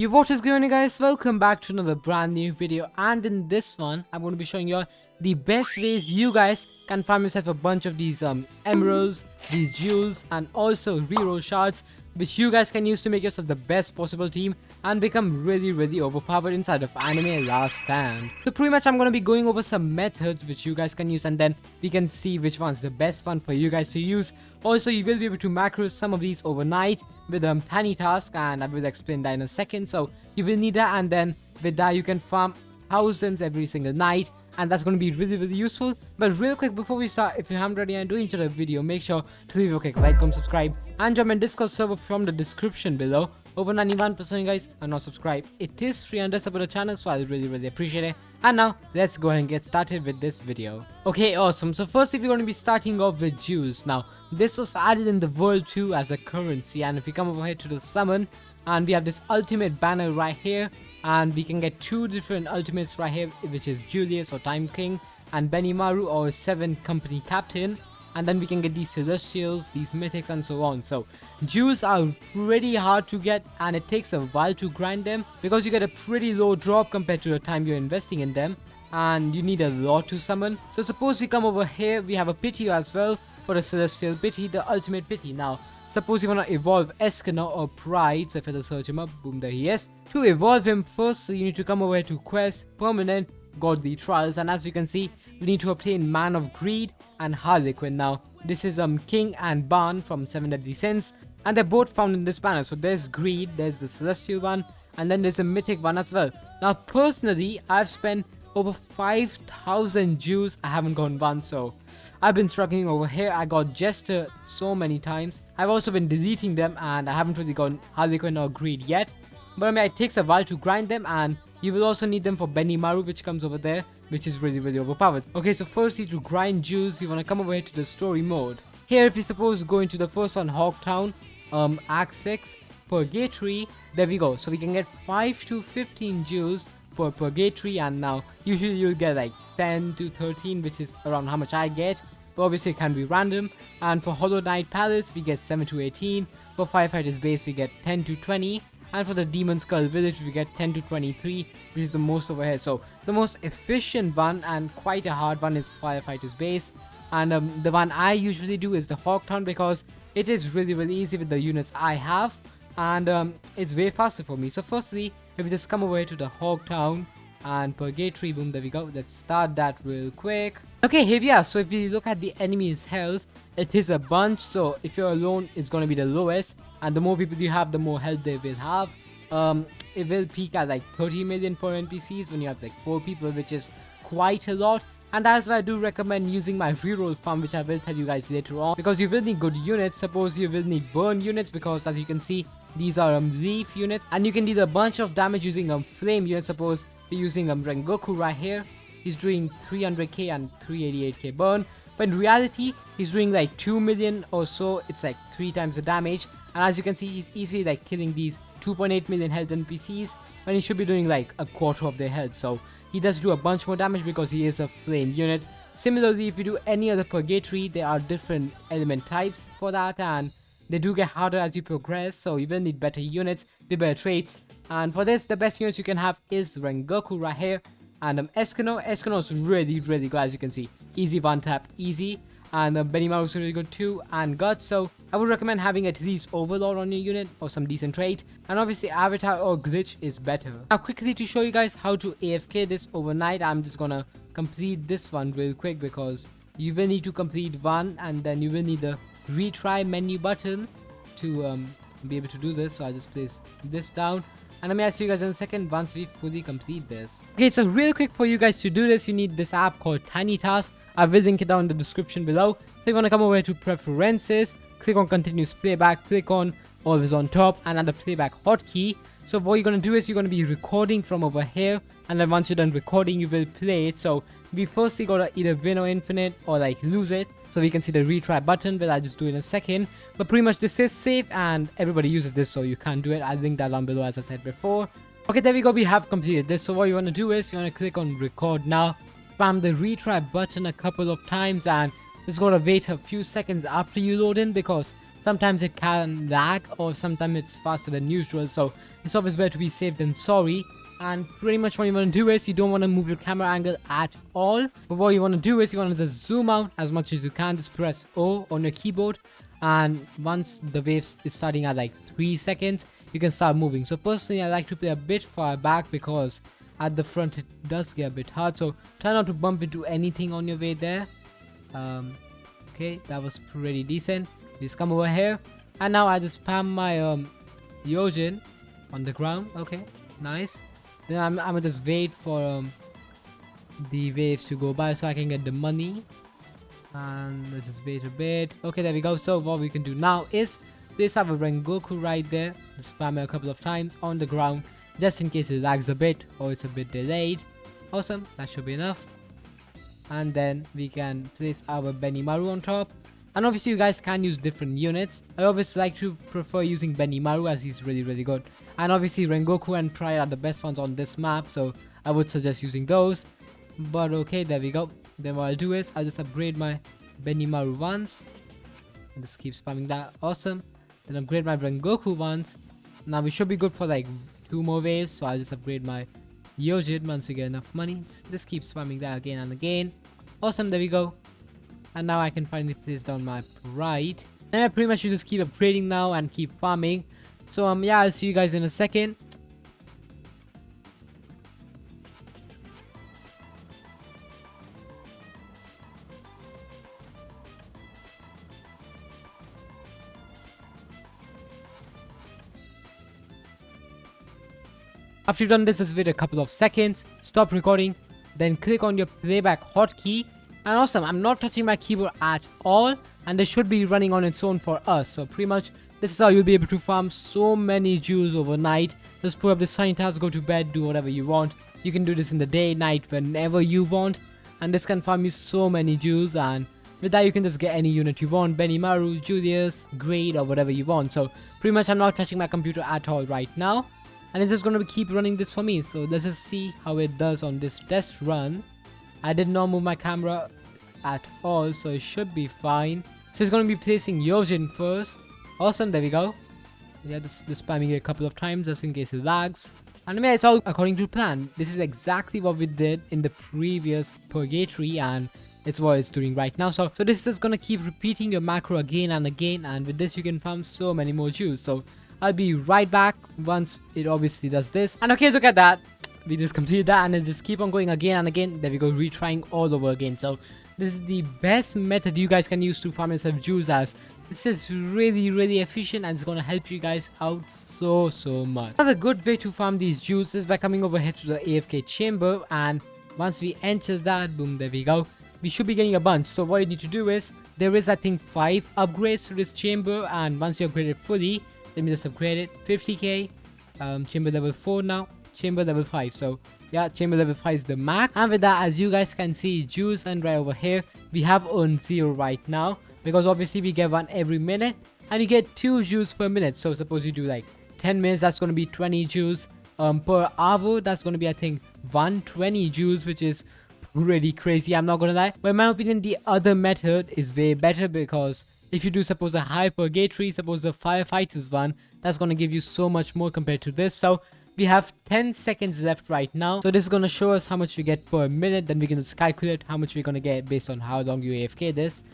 Yo, what is going on, guys? Welcome back to another brand new video, and in this one I'm going to be showing you all the best ways you guys can farm yourself a bunch of these emeralds, these jewels, and also reroll shards, which you guys can use to make yourself the best possible team and become really overpowered inside of AnimeLastStand. So pretty much I'm going to be going over some methods which you guys can use, and then we can see which one's the best one for you guys to use. Also, you will be able to macro some of these overnight with tiny task, and I will explain that in a second. So you will need that, and then with that you can farm thousands every single night, and that's going to be really useful. But real quick before we start, if you haven't already and do enjoy the video, make sure to leave a quick like, comment, subscribe, and join my Discord server from the description below. Over 91% of you guys are not subscribed. It is free and sub to the channel, so I really appreciate it. And now let's go ahead and get started with this video. Okay, awesome. So first, if you're going to be starting off with jewels. Now this was added in the world 2 as a currency, and if we come over here to the summon, and we have this ultimate banner right here, and we can get 2 different ultimates right here, which is Julius or Time King and Benimaru or 7 Company Captain. And then we can get these celestials, these mythics, and so on. So jewels are pretty hard to get, and it takes a while to grind them because you get a pretty low drop compared to the time you're investing in them, and you need a lot to summon. So suppose we come over here, we have a pity as well for the celestial pity, the ultimate pity. Now suppose you want to evolve Eskimo or Pride. So if I search him up, boom, there he is. To evolve him, first you need to come over here to quest, permanent, godly trials, and as you can see, we need to obtain Man of Greed and Harlequin. Now this is King and Barn from 7 Deadly Sins, and they're both found in this banner. So there's Greed, there's the celestial one, and then there's a mythic one as well. Now personally, I've spent over 5,000 jewels. I haven't gotten one, so I've been struggling over here. I got Jester so many times. I've also been deleting them, and I haven't really gotten Harlequin or Greed yet. But I mean, it takes a while to grind them, and you will also need them for Benimaru, which comes over there, which is really overpowered. Okay, so firstly, to grind jewels, you want to come over here to the story mode. Here, if you suppose go into the first one, Hawktown, Act 6, Purgatory, there we go. So we can get 5 to 15 jewels for Purgatory, and now usually you'll get like 10 to 13, which is around how much I get. But obviously it can be random. And for Hollow Knight Palace, we get 7 to 18. For Firefighters Base, we get 10 to 20. And for the Demon Skull Village, we get 10 to 23, which is the most over here. So the most efficient one and quite a hard one is Firefighter's Base. And the one I usually do is the Hawktown, because it is really easy with the units I have, and it's way faster for me. So firstly, if we just come over here to the Hawktown and Purgatory, boom, there we go. Let's start that real quick. Okay, here we are. So if you look at the enemy's health, it is a bunch. So if you're alone, it's going to be the lowest, and the more people you have, the more health they will have. It will peak at like 30 million per NPCs when you have like 4 people, which is quite a lot. And that's why I do recommend using my reroll farm, which I will tell you guys later on, because you will need good units. Suppose you will need burn units, because as you can see, these are leaf units, and you can deal a bunch of damage using flame units. Suppose you're using Rengoku right here, he's doing 300k and 388k burn, but in reality he's doing like 2 million or so. It's like 3 times the damage, and as you can see, he's easily like killing these 2.8 million health NPCs when he should be doing like a quarter of their health. So he does do a bunch more damage because he is a flame unit. Similarly, if you do any other Purgatory, there are different element types for that, and they do get harder as you progress, so you will need better units with better traits. And for this, the best units you can have is Rengoku right here, and Eskimo. Eskimo is really good, as you can see. Easy one tap, easy. And Benimaru is really good too, and Guts. So I would recommend having at least Overlord on your unit or some decent trait, and obviously Avatar or Glitch is better. Now quickly, to show you guys how to AFK this overnight, I'm just gonna complete this one real quick, because you will need to complete one, and then you will need the retry menu button to be able to do this. So I'll just place this down, and I'm gonna see you guys in a second once we fully complete this. Okay, so real quick, for you guys to do this, you need this app called Tiny Task. I will link it down in the description below. So you want to come over to Preferences, click on Continuous Playback, click on Always on Top, and add the playback hotkey. So what you're going to do is you're going to be recording from over here, and then once you're done recording, you will play it. So we firstly got to either win or infinite, or like lose it. So we can see the retry button, but I'll just do it in a second. But pretty much this is safe, and everybody uses this, so you can't do it. I'll link that down below, as I said before. Okay, there we go. We have completed this. So what you want to do is you want to click on Record Now, spam the retry button a couple of times, and it's going to wait a few seconds after you load in, because sometimes it can lag or sometimes it's faster than usual, so it's always better to be safe than sorry. And pretty much what you want to do is you don't want to move your camera angle at all, but what you want to do is you want to just zoom out as much as you can. Just press O on your keyboard, and once the wave is starting at like 3 seconds, you can start moving. So personally I like to play a bit far back because at the front it does get a bit hard, so try not to bump into anything on your way there. Okay, that was pretty decent. Just come over here, and now I just spam my Yojin on the ground. Okay, nice. Then I'm gonna just wait for the waves to go by so I can get the money, and let's just wait a bit. Okay, there we go. So what we can do now is let's have a Rengoku right there. Just spam it a couple of times on the ground just in case it lags a bit or it's a bit delayed. Awesome, that should be enough. And then we can place our Benimaru on top. And obviously you guys can use different units. I always like to prefer using Benimaru as he's really good. And obviously Rengoku and Pride are the best ones on this map, so I would suggest using those. But okay, there we go. Then what I'll do is I'll just upgrade my Benimaru once. And just keep spamming that. Awesome. Then upgrade my Rengoku once. Now we should be good for like 2 more waves, so I'll just upgrade my Yojin once we get enough money. Just keep spamming that again and again. Awesome, there we go. And now I can finally place down my Pride. And I pretty much should just keep upgrading now and keep farming. So yeah, I'll see you guys in a second. After you've done this, just wait a couple of seconds, stop recording, then click on your playback hotkey. And awesome, I'm not touching my keyboard at all, and this should be running on its own for us. So pretty much this is how you'll be able to farm so many jewels overnight. Just put up this sunny task, go to bed, do whatever you want. You can do this in the day, night, whenever you want, and this can farm you so many jewels. And with that you can just get any unit you want, Benimaru, Julius, Grade, or whatever you want. So pretty much I'm not touching my computer at all right now, and it's just going to keep running this for me. So let's just see how it does on this test run. I did not move my camera at all, so it should be fine. So it's going to be placing Yojin first. Awesome, there we go. Yeah, just spamming it a couple of times just in case it lags. And yeah, it's all according to plan. This is exactly what we did in the previous Purgatory, and it's what it's doing right now. So this is going to keep repeating your macro again and again, and with this you can farm so many more jewels. So I'll be right back once it obviously does this. And okay, look at that. We just completed that, and then just keep on going again and again. There we go, retrying all over again. So this is the best method you guys can use to farm yourself jewels, as this is really efficient and it's going to help you guys out so much. Another good way to farm these jewels is by coming over here to the AFK chamber, and once we enter that, boom, there we go, we should be getting a bunch. So what you need to do is, there is I think 5 upgrades to this chamber, and once you upgrade it fully, let me just upgrade it, 50k, chamber level 4 now, chamber level 5. So yeah, chamber level 5 is the max. And with that, as you guys can see, jewels, and right over here we have earned 0 right now, because obviously we get 1 every minute, and you get 2 jewels per minute. So suppose you do like 10 minutes, that's going to be 20 jewels. Per hour, that's going to be I think 120 jewels, which is pretty crazy, I'm not gonna lie. But in my opinion, the other method is way better, because if you do suppose a high purgatory, suppose the firefighters one, that's gonna give you so much more compared to this. So we have 10 seconds left right now, so this is gonna show us how much we get per minute. Then we can just calculate how much we're gonna get based on how long you AFK this.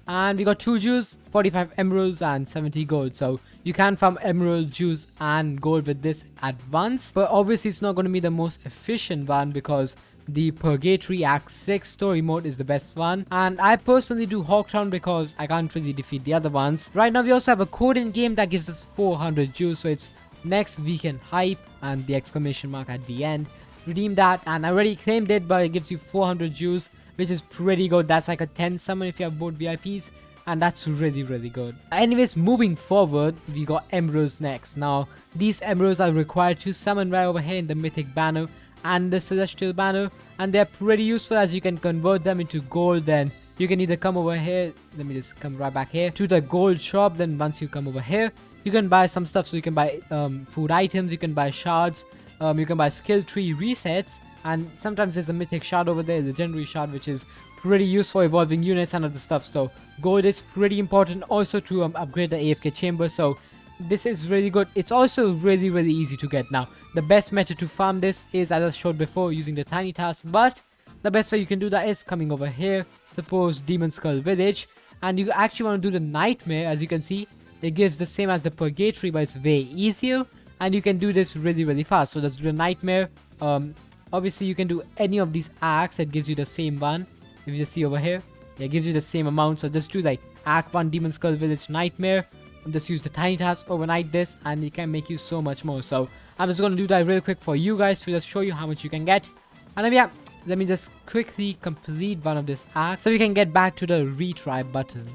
And we got 2 jewels, 45 emeralds, and 70 gold. So you can farm emerald, jewels, and gold with this at once, but obviously it's not going to be the most efficient one, because the Purgatory Act 6 story mode is the best one, and I personally do Hawktown because I can't really defeat the other ones. Right now we also have a code in game that gives us 400 jewels, so it's next weekend hype and the exclamation mark at the end. Redeem that, and I already claimed it, but it gives you 400 jewels, which is pretty good. That's like a 10 summon if you have both VIPs, and that's really good. Anyways, moving forward, we got emeralds next. Now these emeralds are required to summon right over here in the mythic banner and the celestial banner, and they're pretty useful as you can convert them into gold. Then you can either come over here, let me just come right back here to the gold shop. Then once you come over here, you can buy some stuff. So you can buy food items, you can buy shards, you can buy skill tree resets, and sometimes there's a mythic shard over there, the legendary shard, which is pretty useful for evolving units and other stuff. So gold is pretty important also to upgrade the AFK chamber. So this is really good. It's also really easy to get. Now the best method to farm this is, as I showed before, using the tiny task, but the best way you can do that is coming over here, suppose Demon Skull Village, and you actually want to do the nightmare. As you can see, it gives the same as the purgatory, but it's way easier, and you can do this really fast. So let's do the nightmare. Obviously you can do any of these acts that gives you the same one. If you just see over here, it gives you the same amount. So just do like act 1 Demon Skull Village nightmare, and just use the tiny task, overnight this, and it can make you so much more. So I'm just going to do that real quick for you guys to just show you how much you can get. And then yeah, let me just quickly complete one of this acts so we can get back to the retry button.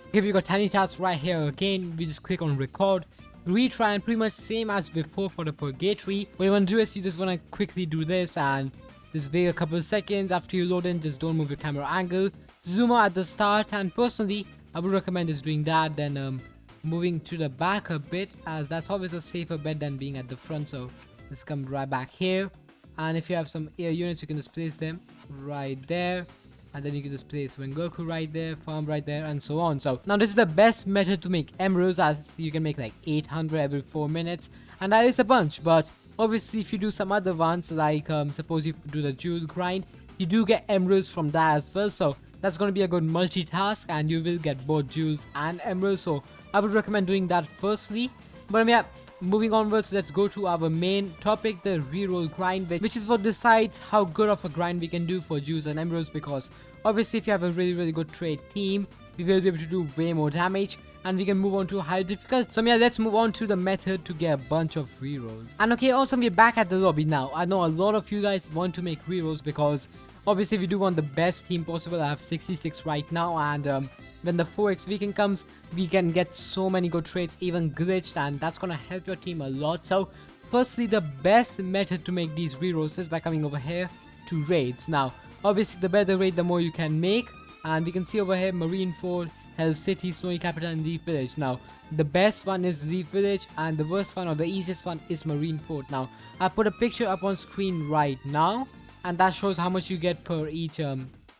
Okay, we got tiny tasks right here again. We just click on record, retry, and pretty much same as before for the purgatory. What you want to do is you just want to quickly do this and just wait a couple of seconds. After you load in, just don't move your camera angle, zoom out at the start, and personally I would recommend just doing that, then moving to the back a bit, as that's always a safer bet than being at the front. So just come right back here, and if you have some air units, you can just place them right there, and then you can just place Rengoku right there, farm right there, and so on. So now this is the best method to make emeralds, as you can make like 800 every 4 minutes, and that is a bunch. But obviously if you do some other ones, like suppose you do the jewel grind, you do get emeralds from that as well. So that's going to be a good multitask, and you will get both jewels and emeralds. So I would recommend doing that firstly. But yeah, moving onwards, let's go to our main topic, the reroll grind, which is what decides how good of a grind we can do for jewels and emeralds. Because obviously if you have a really good trade team, we will be able to do way more damage, and we can move on to a higher difficulty. So yeah, let's move on to the method to get a bunch of rerolls. And okay, awesome, we're back at the lobby now. I know a lot of you guys want to make rerolls because obviously we do want the best team possible. I have 66 right now, and when the 4x weekend comes, we can get so many good trades, even glitched, and that's gonna help your team a lot. So firstly, the best method to make these rerolls is by coming over here to raids. Now obviously the better raid, the more you can make, and we can see over here Marineford, Hell City, Snowy Capital, and Leaf Village. Now the best one is Leaf Village, and the worst one or the easiest one is Marineford. Now I put a picture up on screen right now, and that shows how much you get per each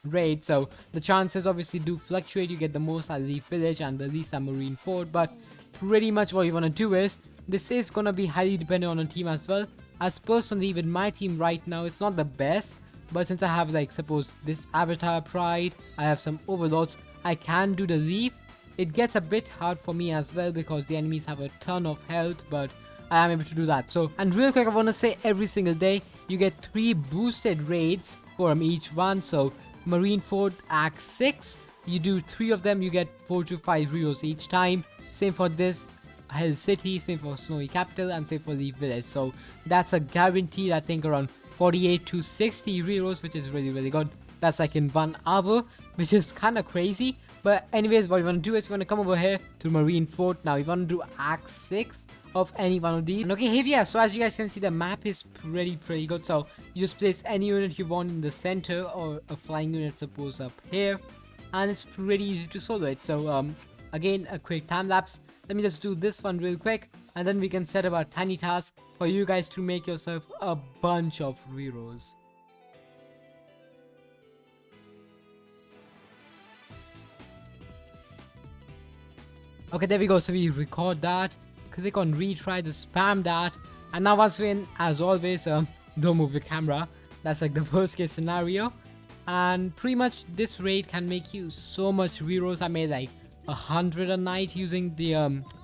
raid. So the chances obviously do fluctuate. You get the most at Leaf Village and the least at Marineford, but pretty much what you want to do is, this is gonna be highly dependent on a team as well. As personally with my team right now, it's not the best, but since I have like suppose this Avatar Pride, I have some Overlords, I can do the Leaf. It gets a bit hard for me as well because the enemies have a ton of health, but I am able to do that. So, and real quick, I want to say every single day you get 3 boosted raids for each one. So Marineford Act 6, you do 3 of them, you get 4 to 5 rerolls each time. Same for this Hell City, same for Snowy Capital, and same for Leaf Village. So that's a guaranteed, I think, around 48 to 60 rerolls, which is really good. That's like in 1 hour, which is kind of crazy. But anyways, what you want to do is you want to come over here to Marineford. Now you want to do Act 6 of any one of these. And okay, here we are. So as you guys can see, the map is pretty good. So you just place any unit you want in the center, or a flying unit suppose up here, and it's pretty easy to solo it. So again, a quick time lapse. Let me just do this one real quick, and then we can set up a tiny task for you guys to make yourself a bunch of rerolls. Okay, there we go. So we record that, click on retry, just spam that, and now once we're in, as always, don't move your camera. That's like the worst case scenario. And pretty much this raid can make you so much rerolls. I made like 100 a night using the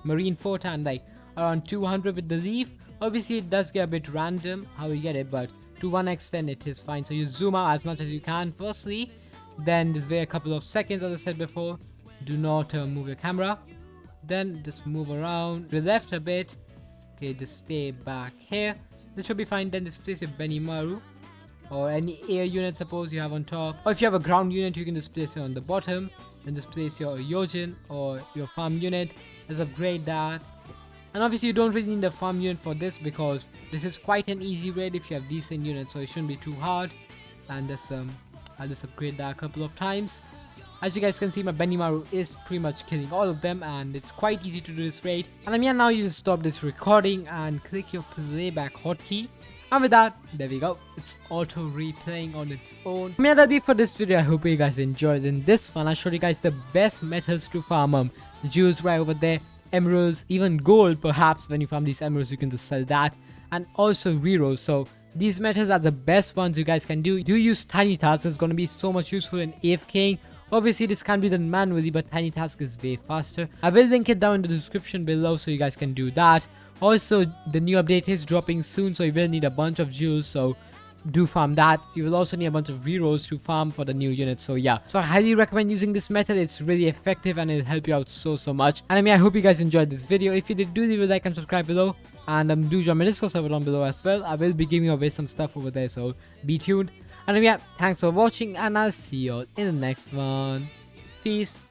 Marineford, and like around 200 with the Leaf. Obviously it does get a bit random how you get it, but to one extent it is fine. So you zoom out as much as you can firstly, then just wait a couple of seconds. As I said before, do not move your camera, then just move around to the left a bit. Okay, just stay back here, this should be fine. Then just place your Benimaru or any air unit suppose you have on top, or if you have a ground unit you can just place it on the bottom, and just place your Yojin or your farm unit. Let's upgrade that. And obviously you don't really need a farm unit for this because this is quite an easy raid if you have decent units, so it shouldn't be too hard. And this I'll just upgrade that a couple of times. As you guys can see, my Benimaru is pretty much killing all of them, and it's quite easy to do this raid. And yeah, now you just stop this recording and click your playback hotkey. And with that, there we go. It's auto replaying on its own. Yeah, that'll be for this video. I hope you guys enjoyed. In this one, I showed you guys the best methods to farm jewels right over there, emeralds, even gold. Perhaps when you farm these emeralds, you can just sell that, and also rerolls. So these methods are the best ones you guys can do. Do use tiny tasks. It's going to be so much useful in AFKing. Obviously, this can be done manually, but tiny task is way faster. I will link it down in the description below so you guys can do that. Also, the new update is dropping soon, so you will need a bunch of jewels, so do farm that. You will also need a bunch of rerolls to farm for the new unit. So yeah, so I highly recommend using this method. It's really effective and it'll help you out so much. And I hope you guys enjoyed this video. If you did, do leave a like and subscribe below, and do join my Discord server down below as well. I will be giving away some stuff over there, so be tuned. And yeah, thanks for watching, and I'll see you all in the next one. Peace.